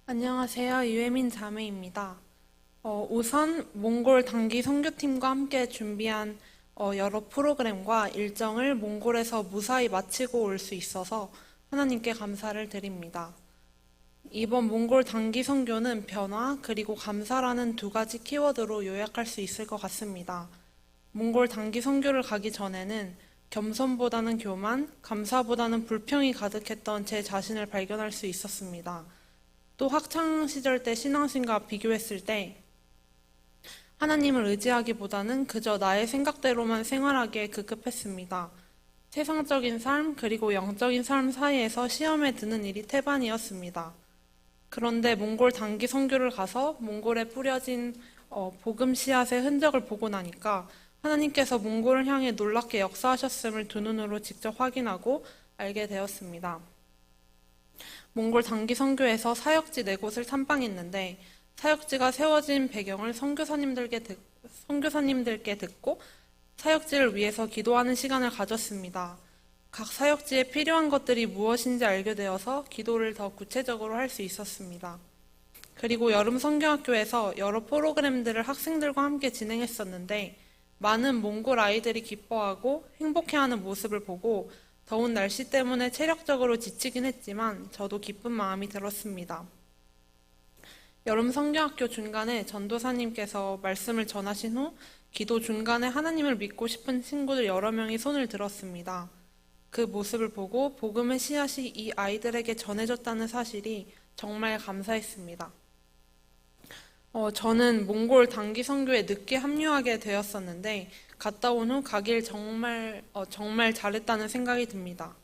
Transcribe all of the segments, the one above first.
안녕하세요. 유혜민 자매입니다. 우선 몽골 단기 선교팀과 함께 준비한 여러 프로그램과 일정을 몽골에서 무사히 마치고 올 수 있어서 하나님께 감사를 드립니다. 이번 몽골 단기 선교는 변화 그리고 감사라는 두 가지 키워드로 요약할 수 있을 것 같습니다. 몽골 단기 선교를 가기 전에는 겸손보다는 교만, 감사보다는 불평이 가득했던 제 자신을 발견할 수 있었습니다. 또 학창 시절 때 신앙심과 비교했을 때 하나님을 의지하기보다는 그저 나의 생각대로만 생활하기에 급급했습니다. 세상적인 삶 그리고 영적인 삶 사이에서 시험에 드는 일이 태반이었습니다. 그런데 몽골 단기 선교를 가서 몽골에 뿌려진 복음 씨앗의 흔적을 보고 나니까 하나님께서 몽골을 향해 놀랍게 역사하셨음을 두 눈으로 직접 확인하고 알게 되었습니다. 몽골 단기 선교에서 사역지 4곳을 탐방했는데 사역지가 세워진 배경을 선교사님들께 듣고 사역지를 위해서 기도하는 시간을 가졌습니다. 각 사역지에 필요한 것들이 무엇인지 알게 되어서 기도를 더 구체적으로 할 수 있었습니다. 그리고 여름 성경학교에서 여러 프로그램들을 학생들과 함께 진행했었는데 많은 몽골 아이들이 기뻐하고 행복해하는 모습을 보고 더운 날씨 때문에 체력적으로 지치긴 했지만 저도 기쁜 마음이 들었습니다. 여름 성경학교 중간에 전도사님께서 말씀을 전하신 후 기도 중간에 하나님을 믿고 싶은 친구들 여러 명이 손을 들었습니다. 그 모습을 보고 복음의 씨앗이 이 아이들에게 전해졌다는 사실이 정말 감사했습니다. 저는 몽골 단기 선교에 늦게 합류하게 되었었는데 갔다 온 후 가길 정말 잘했다는 생각이 듭니다.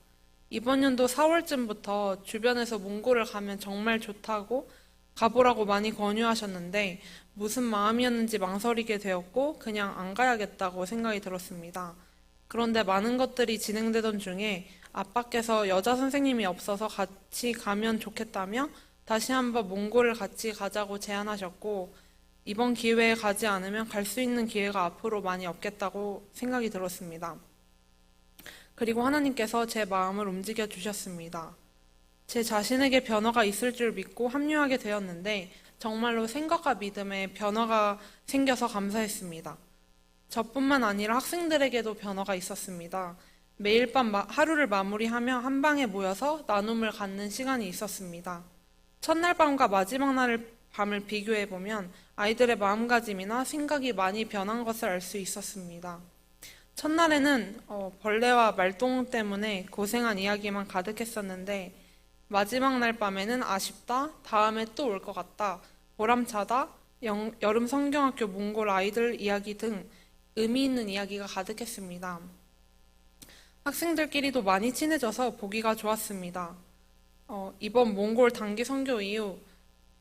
이번 연도 4월쯤부터 주변에서 몽골을 가면 정말 좋다고 가보라고 많이 권유하셨는데 무슨 마음이었는지 망설이게 되었고 그냥 안 가야겠다고 생각이 들었습니다. 그런데 많은 것들이 진행되던 중에 아빠께서 여자 선생님이 없어서 같이 가면 좋겠다며 다시 한번 몽골을 같이 가자고 제안하셨고 이번 기회에 가지 않으면 갈 수 있는 기회가 앞으로 많이 없겠다고 생각이 들었습니다. 그리고 하나님께서 제 마음을 움직여 주셨습니다. 제 자신에게 변화가 있을 줄 믿고 합류하게 되었는데 정말로 생각과 믿음에 변화가 생겨서 감사했습니다. 저뿐만 아니라 학생들에게도 변화가 있었습니다. 매일 밤 하루를 마무리하며 한 방에 모여서 나눔을 갖는 시간이 있었습니다. 첫날 밤과 마지막 날 밤을 비교해보면 아이들의 마음가짐이나 생각이 많이 변한 것을 알 수 있었습니다. 첫날에는 벌레와 말똥 때문에 고생한 이야기만 가득했었는데 마지막 날 밤에는 아쉽다, 다음에 또 올 것 같다, 보람차다, 여름 성경학교 몽골 아이들 이야기 등 의미 있는 이야기가 가득했습니다. 학생들끼리도 많이 친해져서 보기가 좋았습니다. 이번 몽골 단기 선교 이후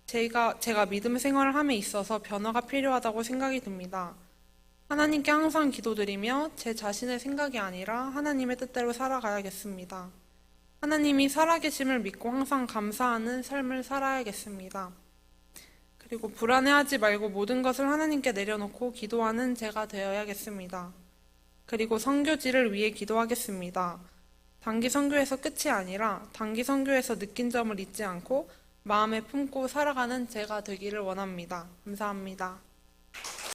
제가 믿음 생활을 함에 있어서 변화가 필요하다고 생각이 듭니다. 하나님께 항상 기도드리며 제 자신의 생각이 아니라 하나님의 뜻대로 살아가야겠습니다. 하나님이 살아계심을 믿고 항상 감사하는 삶을 살아야겠습니다. 그리고 불안해하지 말고 모든 것을 하나님께 내려놓고 기도하는 제가 되어야겠습니다. 그리고 선교지를 위해 기도하겠습니다. 단기 선교에서 끝이 아니라 단기 선교에서 느낀 점을 잊지 않고 마음에 품고 살아가는 제가 되기를 원합니다. 감사합니다.